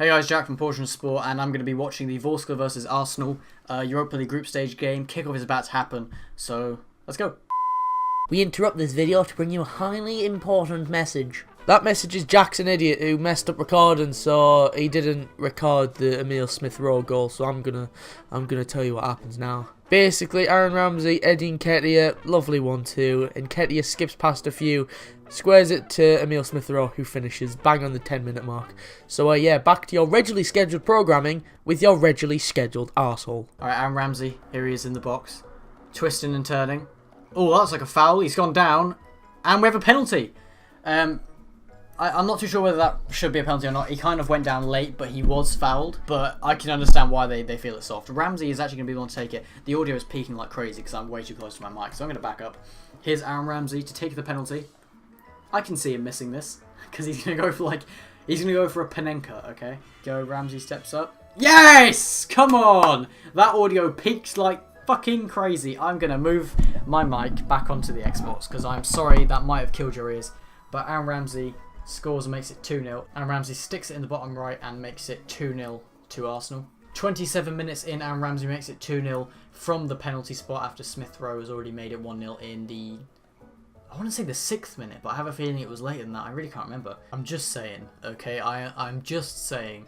Hey guys, Jack from Portion Sport, and I'm going to be watching the Vorskla versus Arsenal Europa League group stage game. Kickoff is about to happen, so let's go. We interrupt this video to bring you a highly important message. That message is Jack's an idiot who messed up recording, so he didn't record the Emile Smith-Rowe goal. So I'm gonna tell you what happens now. Basically, Aaron Ramsey, Eddie Nketiah, lovely 1-2. Nketiah skips past a few, squares it to Emile Smith-Rowe, who finishes bang on the 10-minute mark. So yeah, back to your regularly scheduled programming with your regularly scheduled arsehole. Alright, Aaron Ramsey, here he is in the box, twisting and turning. Oh, that's like a foul. He's gone down, and we have a penalty. I'm not too sure whether that should be a penalty or not. He kind of went down late, but he was fouled. But I can understand why they feel it's soft. Ramsey is actually going to be the one to take it. The audio is peaking like crazy because I'm way too close to my mic, so I'm going to back up. Here's Aaron Ramsey to take the penalty. I can see him missing this because he's going to go for he's going to go for a Panenka, okay? Go, Ramsey steps up. Yes! Come on! That audio peaks like fucking crazy. I'm going to move my mic back onto the Xbox because I'm sorry that might have killed your ears. But Aaron Ramsey scores and makes it 2-0. And Ramsey sticks it in the bottom right and makes it 2-0 to Arsenal. 27 minutes in, Aaron Ramsey makes it 2-0 from the penalty spot after Smith-Rowe has already made it 1-0 in the... I want to say the 6th minute, but I have a feeling it was later than that. I really can't remember. I'm just saying, okay? I'm just saying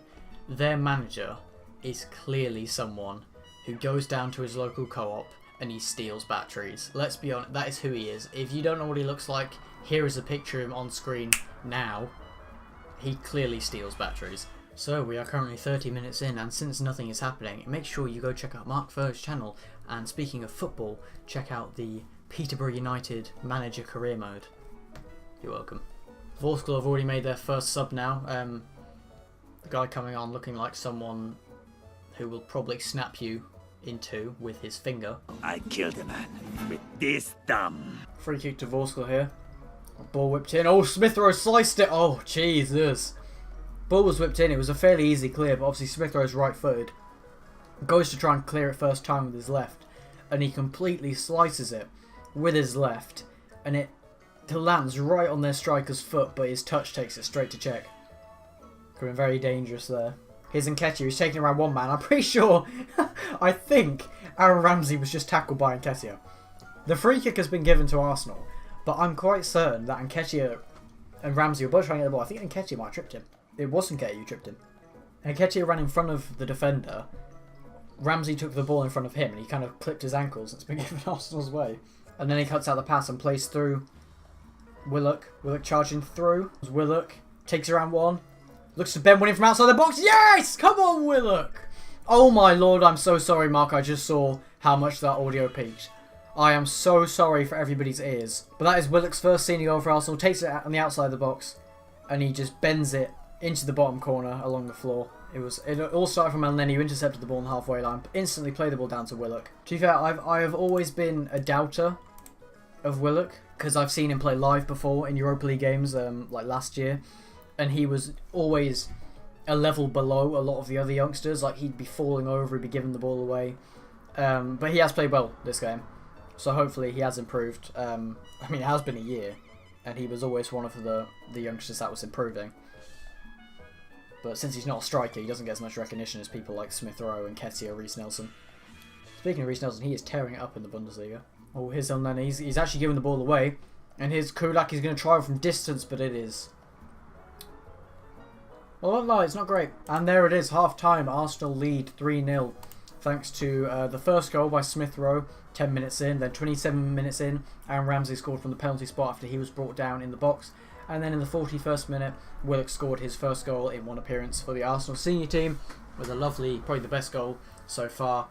their manager is clearly someone who goes down to his local co-op and he steals batteries. Let's be honest, that is who he is. If you don't know what he looks like, here is a picture of him on screen now. He clearly steals batteries. So we are currently 30 minutes in, and since nothing is happening, make sure you go check out Mark Furr's channel. And speaking of football, check out the Peterborough United manager career mode. You're welcome. Vorskla have already made their first sub now. The guy coming on looking like someone who will probably snap you in two with his finger. I killed a man with this thumb. Free kick to Vorskla here. Ball whipped in. Oh, Smith-Rowe sliced it. Oh, Jesus. Ball was whipped in. It was a fairly easy clear, but obviously Smith-Rowe's right-footed. Goes to try and clear it first time with his left, and he completely slices it with his left, and it lands right on their striker's foot, but his touch takes it straight to check. Could have been very dangerous there. Here's Nketiah, who's taking around one man. I'm pretty sure, I think Aaron Ramsey was just tackled by Nketiah. The free kick has been given to Arsenal, but I'm quite certain that Nketiah and Ramsey were both trying to get the ball. I think Nketiah might have tripped him. It was Nketiah who tripped him. Nketiah ran in front of the defender. Ramsey took the ball in front of him, and he kind of clipped his ankles. It's been given Arsenal's way. And then he cuts out the pass and plays through Willock. Willock charging through. Willock takes around one. Looks to Ben winning from outside the box. Yes! Come on, Willock! Oh my lord, I'm so sorry, Mark. I just saw how much that audio peaked. I am so sorry for everybody's ears. But that is Willock's first senior goal for Arsenal. Takes it on the outside of the box. And he just bends it into the bottom corner along the floor. It all started from Elneny, who intercepted the ball on the halfway line. Instantly played the ball down to Willock. To be fair, I have always been a doubter of Willock, because I've seen him play live before in Europa League games, like last year. And he was always a level below a lot of the other youngsters. Like, he'd be falling over, he'd be giving the ball away. But he has played well this game. So hopefully he has improved. I mean, it has been a year, and he was always one of the youngsters that was improving. But since he's not a striker, he doesn't get as much recognition as people like Smith-Rowe and Nketiah or Reece Nelson. Speaking of Reece Nelson, he is tearing it up in the Bundesliga. Oh, here's Elneny. He's actually giving the ball away. And here's Kulak. He's going to try from distance, but it is... Well, no, it's not great. And there it is, half-time. Arsenal lead 3-0. Thanks to the first goal by Smith-Rowe, 10 minutes in. Then 27 minutes in, Aaron Ramsey scored from the penalty spot after he was brought down in the box. And then in the 41st minute, Willock scored his first goal in one appearance for the Arsenal senior team with a lovely, probably the best goal so far,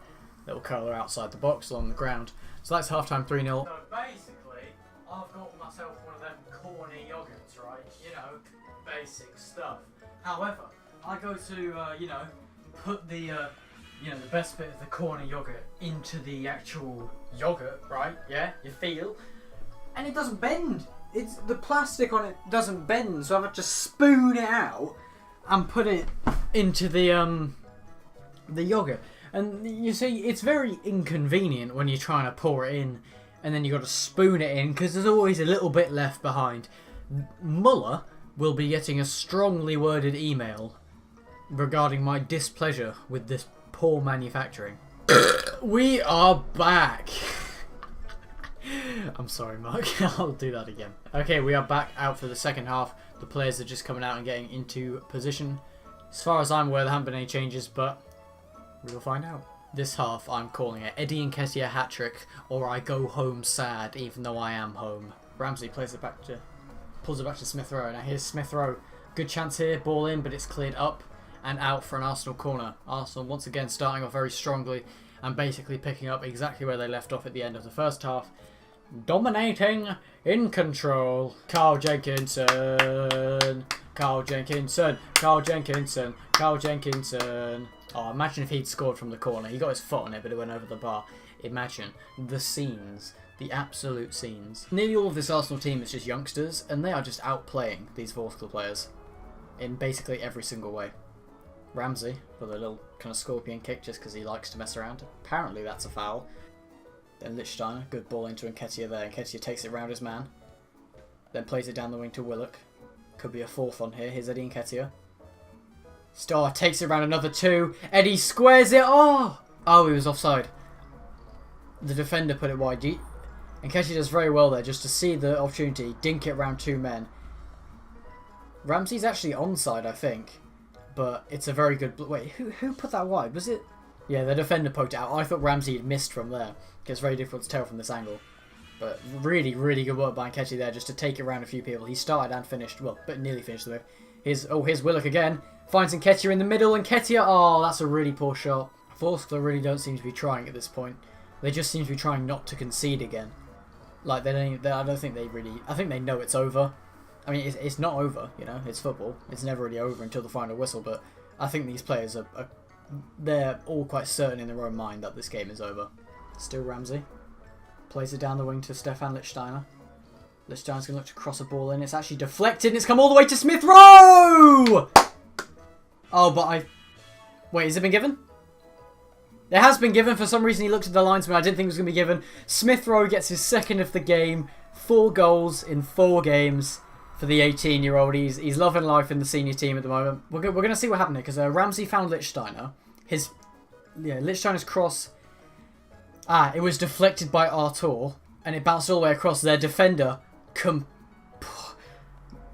little curler outside the box along the ground. So that's half-time 3-0. So basically, I've got myself one of them corny yogurts, right? You know, basic stuff. However, I go to, you know, put the, you know, the best bit of the corny yogurt into the actual yogurt, right? Yeah, you feel. And it doesn't bend. It's the plastic on it doesn't bend, so I've had to spoon it out and put it into the yogurt. And you see, it's very inconvenient when you're trying to pour it in, and then you got to spoon it in because there's always a little bit left behind. Muller will be getting a strongly worded email regarding my displeasure with this poor manufacturing. We are back. I'm sorry, Mark. I'll do that again. Okay, we are back out for the second half. The players are just coming out and getting into position. As far as I'm aware, there haven't been any changes, but we will find out. This half, I'm calling it Eddie Nketiah hat-trick, or I go home sad, even though I am home. Ramsey pulls it back to Smith Rowe. Now here's Smith Rowe. Good chance here, ball in, but it's cleared up and out for an Arsenal corner. Arsenal once again starting off very strongly and basically picking up exactly where they left off at the end of the first half. Dominating, in control. Carl Jenkinson. Carl Jenkinson. Carl Jenkinson. Carl Jenkinson. Oh, imagine if he'd scored from the corner. He got his foot on it, but it went over the bar. Imagine the scenes. The absolute scenes. Nearly all of this Arsenal team is just youngsters, and they are just outplaying these Vorskla players in basically every single way. Ramsey with a little kind of scorpion kick just because he likes to mess around. Apparently that's a foul. Then Lichtsteiner, good ball into Nketiah there. Nketiah takes it round his man. Then plays it down the wing to Willock. Could be a fourth on here. Here's Eddie Nketiah. Star takes it round another two. Eddie squares it. Oh! Oh, he was offside. The defender put it wide. Nketiah does very well there just to see the opportunity. Dink it round two men. Ramsey's actually onside, I think. But it's a very good... Wait, who put that wide? Was it... Yeah, the defender poked it out. I thought Ramsey had missed from there. It's very difficult to tell from this angle. But really, really good work by Nketiah there just to take it around a few people. He started and finished... Well, but nearly finished the move. Here's Willock again. Finds Nketiah in the middle. Nketiah... Oh, that's a really poor shot. Vorskla really don't seem to be trying at this point. They just seem to be trying not to concede again. Like, I don't think they really... I think they know it's over. I mean, it's not over, you know. It's football. It's never really over until the final whistle. But I think these players they're all quite certain in their own mind that this game is over. Still Ramsey. Plays it down the wing to Stefan Lichtsteiner. Lichtsteiner's going to look to cross a ball in. It's actually deflected and it's come all the way to Smith Rowe! Oh, but Wait, has it been given? It has been given. For some reason, he looked at the linesman. I didn't think it was going to be given. Smith Rowe gets his second of the game. 4 goals in 4 games for the 18-year-old. He's loving life in the senior team at the moment. We're going to see what happened here because Ramsey found Lichtsteiner. Lichtsteiner's cross. It was deflected by Artur and it bounced all the way across. Their defender,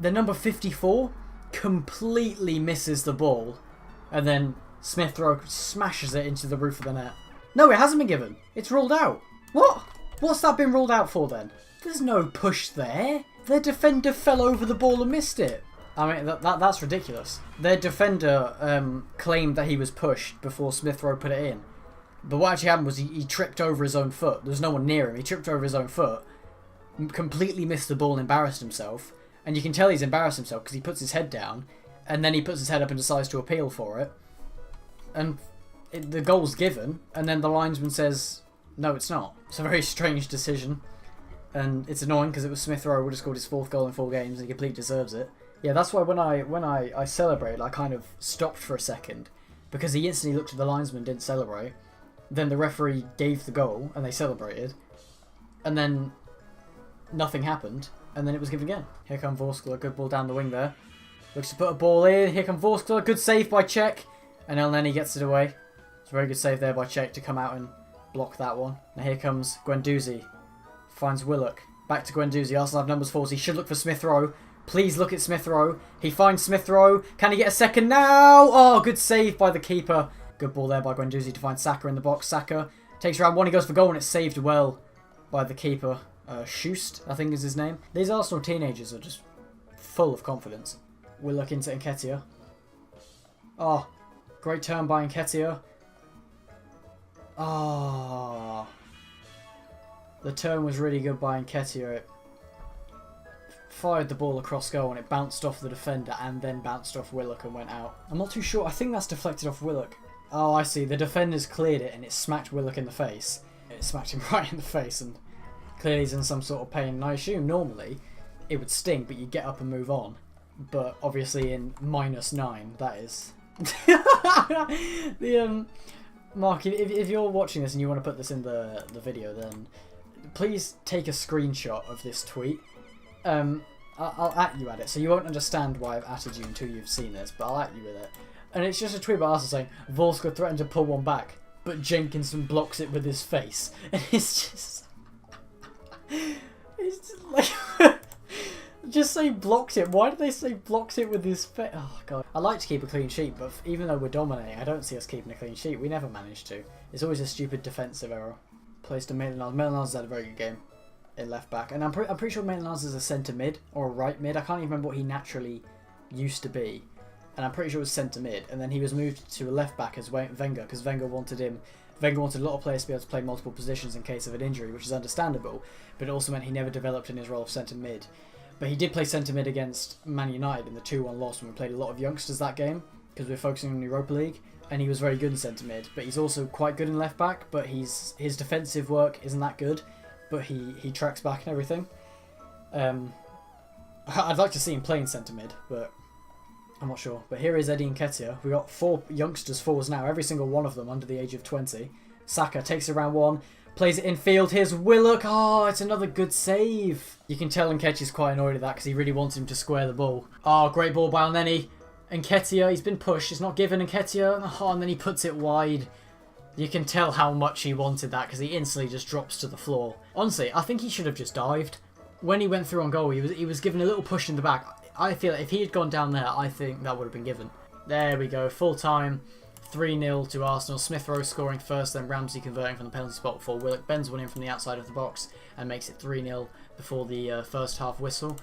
the number 54, completely misses the ball, and then Smith Rowe smashes it into the roof of the net. No, it hasn't been given. It's ruled out. What? What's that been ruled out for then? There's no push there. Their defender fell over the ball and missed it. I mean, that's ridiculous. Their defender claimed that he was pushed before Smith Rowe put it in. But what actually happened was he tripped over his own foot. There was no one near him. He tripped over his own foot, completely missed the ball and embarrassed himself. And you can tell he's embarrassed himself because he puts his head down and then he puts his head up and decides to appeal for it. And the goal's given, and then the linesman says, no, it's not. It's a very strange decision. And it's annoying because it was Smith Rowe who would have scored his 4th goal in 4 games and he completely deserves it. Yeah, that's why when I celebrated, I kind of stopped for a second because he instantly looked at the linesman and didn't celebrate. Then the referee gave the goal and they celebrated. And then nothing happened. And then it was given again. Here comes Vorskla, good ball down the wing there. Looks to put a ball in. Here comes Vorskla, good save by Cech. And Elneny gets it away. It's a very good save there by Cech to come out and block that one. Now here comes Guendouzi. Finds Willock. Back to Guendouzi. Arsenal have numbers 40. Should look for Smith Rowe. Please look at Smith Rowe. He finds Smith Rowe. Can he get a second now? Oh, good save by the keeper. Good ball there by Guendouzi to find Saka in the box. Saka takes round 1. He goes for goal and it's saved well by the keeper. Schust, I think is his name. These Arsenal teenagers are just full of confidence. We'll look into Nketiah. Oh, great turn by Nketiah. Oh, the turn was really good by Nketiah. It fired the ball across goal and it bounced off the defender and then bounced off Willock and went out. I'm not too sure. I think that's deflected off Willock. Oh, I see. The defenders cleared it and it smacked Willock in the face. It smacked him right in the face and clearly he's in some sort of pain. And I assume normally it would sting, but you get up and move on. But obviously in -9, that is. Mark, if you're watching this and you want to put this in the video, then please take a screenshot of this tweet. I'll at you at it, so you won't understand why I've atted you until you've seen this, but I'll at you with it. And it's just a tweet by Arsenal saying, Vorskla threatened to pull one back, but Jenkinson blocks it with his face. And it's just... it's just like... just say blocked it. Why did they say blocked it with his face? Oh, God. I like to keep a clean sheet, but even though we're dominating, I don't see us keeping a clean sheet. We never manage to. It's always a stupid defensive error. Placed to Maitland-Niles. Maitland-Niles had a very good game in left back. And I'm pretty sure Maitland-Niles is a centre mid or a right mid. I can't even remember what he naturally used to be. And I'm pretty sure it was centre mid. And then he was moved to a left back as Wenger, because Wenger wanted him. Wenger wanted a lot of players to be able to play multiple positions in case of an injury, which is understandable. But it also meant he never developed in his role of centre mid. But he did play centre mid against Man United in the 2-1 loss when we played a lot of youngsters that game, because we were focusing on the Europa League. And he was very good in centre mid, but he's also quite good in left back. But his defensive work isn't that good, but he tracks back and everything. I'd like to see him playing centre mid, but I'm not sure. But here is Eddie Nketiah. We got 4 youngsters forwards now, every single one of them under the age of 20. Saka takes it round 1, plays it in field. Here's Willock. Oh, it's another good save. You can tell Nketiah's quite annoyed at that because he really wants him to square the ball. Oh, great ball by Elneny. Nketiah, he's been pushed. It's not given Nketiah. Oh, and then he puts it wide. You can tell how much he wanted that because he instantly just drops to the floor. Honestly, I think he should have just dived. When he went through on goal, he was given a little push in the back. I feel like if he had gone down there, I think that would have been given. There we go. Full time. 3-0 to Arsenal. Smith Rowe scoring first, then Ramsey converting from the penalty spot before Willock bends one in from the outside of the box and makes it 3-0 before the first half whistle.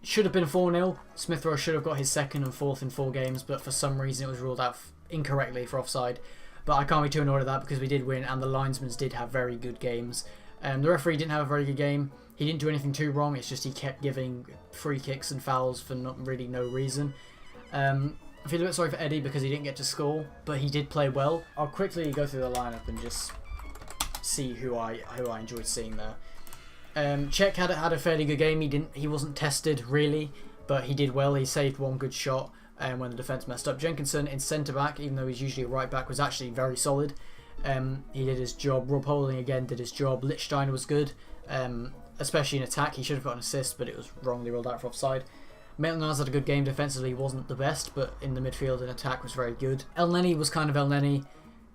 Should have been 4-0. Smith Rowe should have got his second and fourth in 4 games, but for some reason it was ruled out incorrectly for offside. But I can't be too annoyed at that because we did win and the linesmen did have very good games. The referee didn't have a very good game. He didn't do anything too wrong. It's just he kept giving free kicks and fouls for really no reason. I feel a bit sorry for Eddie because he didn't get to score, but he did play well. I'll quickly go through the lineup and just see who I enjoyed seeing there. Cech had a fairly good game. He wasn't tested really, but he did well. He saved one good shot when the defence messed up. Jenkinson in centre back, even though he's usually a right back, was actually very solid. He did his job. Rob Holding again did his job. Lichtsteiner was good, especially in attack. He should have got an assist, but it was wrongly ruled out for offside. Maitland-Niles had a good game defensively. He wasn't the best, but in the midfield and attack was very good. Elneny was kind of Elneny.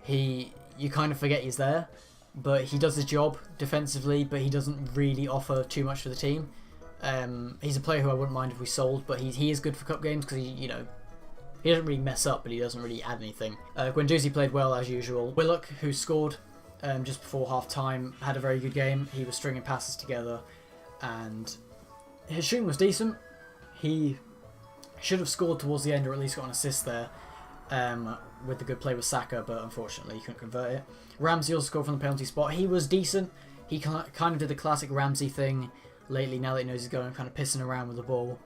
You kind of forget he's there, but he does his job defensively, but he doesn't really offer too much for the team. He's a player who I wouldn't mind if we sold, but he is good for cup games because he doesn't really mess up, but he doesn't really add anything. Guendouzi played well as usual. Willock, who scored just before half time, had a very good game. He was stringing passes together, and his shooting was decent. He should have scored towards the end, or at least got an assist there with the good play with Saka, but unfortunately he couldn't convert it. Ramsey also scored from the penalty spot. He was decent. He kind of did the classic Ramsey thing lately, now that he knows he's going, kind of pissing around with the ball.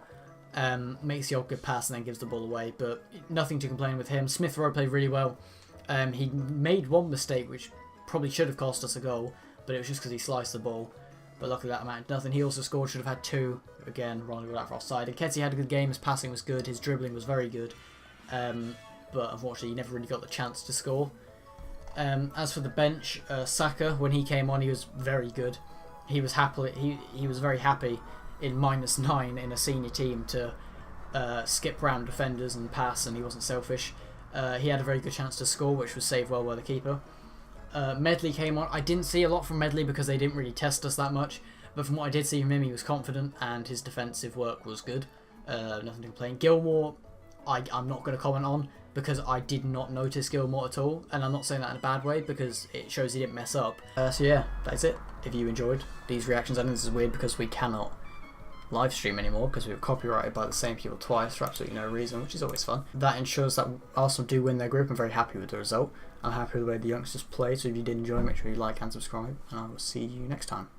Makes the odd good pass and then gives the ball away, but nothing to complain with him. Smith Rowe played really well. He made one mistake, which probably should have cost us a goal, but it was just because he sliced the ball. But luckily that amounted to nothing. He also scored, should have had 2. Again, wrongly ruled out for offside. Nketiah had a good game. His passing was good. His dribbling was very good. But unfortunately, he never really got the chance to score. As for the bench, Saka, when he came on, he was very good. He was he was very happy in -9 in a senior team to skip round defenders and pass, and he wasn't selfish. He had a very good chance to score, which was saved well by the keeper. Medley came on. I didn't see a lot from Medley because they didn't really test us that much. But from what I did see from him, he was confident and his defensive work was good. Nothing to complain. Gilmore, I'm not going to comment on because I did not notice Gilmore at all. And I'm not saying that in a bad way because it shows he didn't mess up. So yeah, that's it. If you enjoyed these reactions, I think this is weird because we cannot live stream anymore because we were copyrighted by the same people twice for absolutely no reason, which is always fun. That ensures that Arsenal do win their group. I'm very happy with the result. I'm happy with the way the youngsters play. So if you did enjoy, make sure you like and subscribe, and I will see you next time.